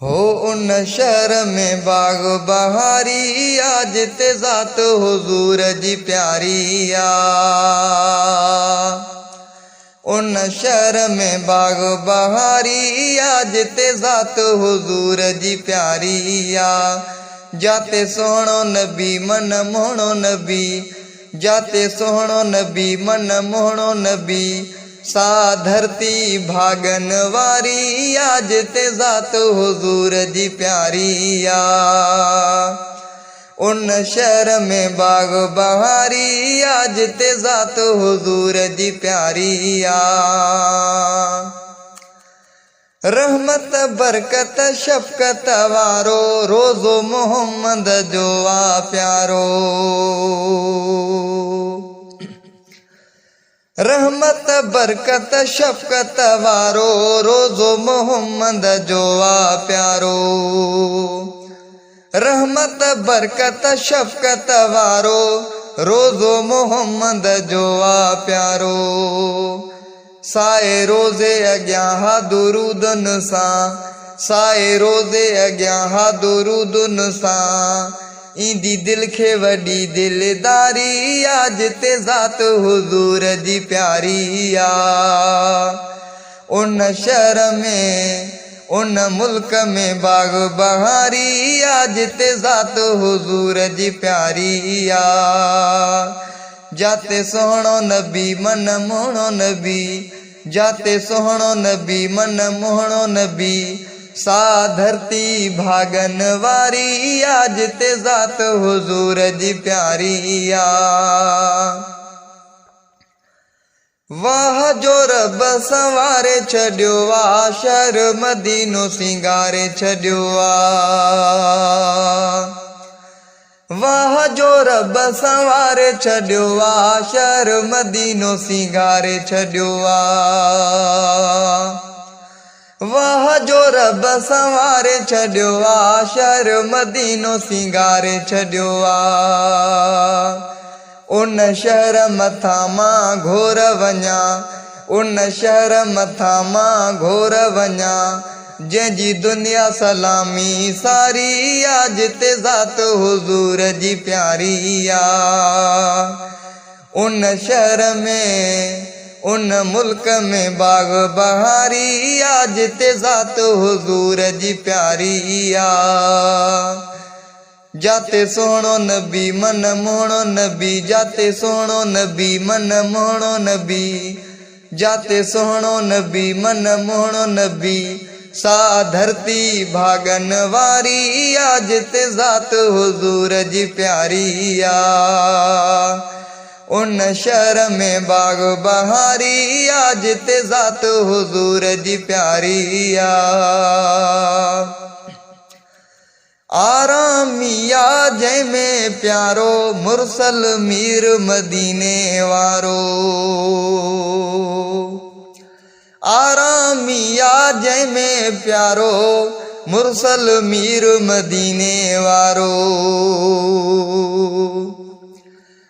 हो उन शहर में बाग बहारी आज ते ज़ात हुजूर जी प्यारी आ। उन शहर में बाग बहारी आज ते ज़ात हुजूर जी प्यारी आ। जाते सोहणो नबी मन मोहणो नबी, जाते सोहणो नबी मन मोहणो नबी, सा धरती भागन वारी आज ते ज़ात हुजूर जी प्यारी आ। उन शहर में बाग बहारी आज ते ज़ात हुजूर जी प्यारी आ। रहमत बरकत शफकत वारो रोज़ो मोहम्मद जो आ प्यारो। रहमत बरकत शफकत वारो रोज़ो मोहम्मद जो आ प्यारो। रहमत बरकत शफकत वारो रोज़ो मोहम्मद जो आ प्यारो। साए रोज़े अॻियां हा दुरूदन सां, साए रोज़े अॻियां हा दुरूदन सां, ईंदी दिल खे वॾी दिलदारी आज ते ज़ात हुजूर जी प्यारी आ। उन शहर में उन मुल्क में बाग बहारी आज ते ज़ात हुजूर जी प्यारी आ। जाते सोहणो नबी मन मोहणो नबी, जाते सोहणो नबी मन मोहणो नबी, सा धरती भागन वारी आज ते ज़ात हुजूर जी प्यारी आ। वाह जो रब संवारे छॾियो आ, शहर मदीनो सिंगारे छॾियो आ। वाह जो रब संवारे छॾियो आ, शहर मदीनो सिंगारे छॾियो आ। वाह जो रब संवारे छॾियो आ, शहर मदीनो सिंगारे छॾियो आ। उन शहर मथां मां घोर वञा, उन शहर मथां मां घोर वञा, जंहिंजी दुनिया सलामी सारी आज ते ज़ात हुजूर जी प्यारी आ। उन शहर में उन मुल्क में बाग बहारी आज ते ज़ात हुजूर जी प्यारी आ। जाते सोहणो नबी मन मोहणो नबी, जाते सोहणो नबी मन मोहणो नबी, जाते सोहणो नबी मन मोहणो नबी, सा धरती भागन वारी आज ते ज़ात हुजूर जी प्यारी आ। उन शहर में बाग बहारी आज ते ज़ात हुजूर जी प्यारी आ। आरामिया जंहिंमें प्यारो मुरसल मीर मदीने वारो। आरामिया जंहिंमें प्यारो मुरसल मीर मदीने वारो।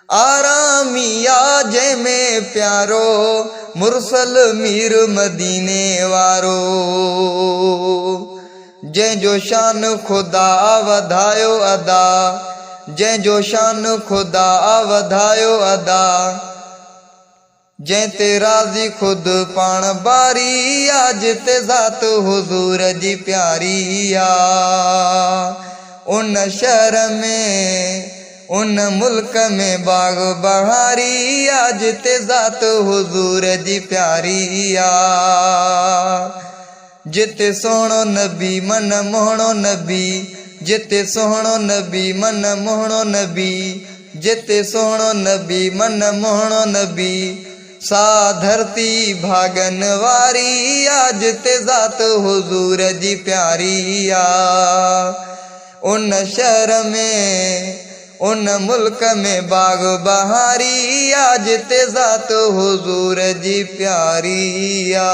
आरामिया जंहिंमें प्यारो मुरसल मीर मदीने वारो। जंहिंजो शान खुदा वधायो अदा, जंहिंजो शान खुदा वधायो अदा, जंहिं ते राज़ी खुद पाण बारी आज ते ज़ात हुजूर जी प्यारी आ। उन शहर में उन मुल्क में बाग बहारी आज ते ज़ात हुजूर जी प्यारी आ। जिते सोहणो नबी मन मोहणो नबी, जिते सोहणो नबी मन मोहणो नबी, जिते सोहणो नबी मन मोहणो नबी, सा धरती भागन वारी आज ते ज़ात हुजूर जी प्यारी आ। उन शहर में उन मुल्क में बाग बहारी आज ते ज़ात हुजूर जी प्यारी आ।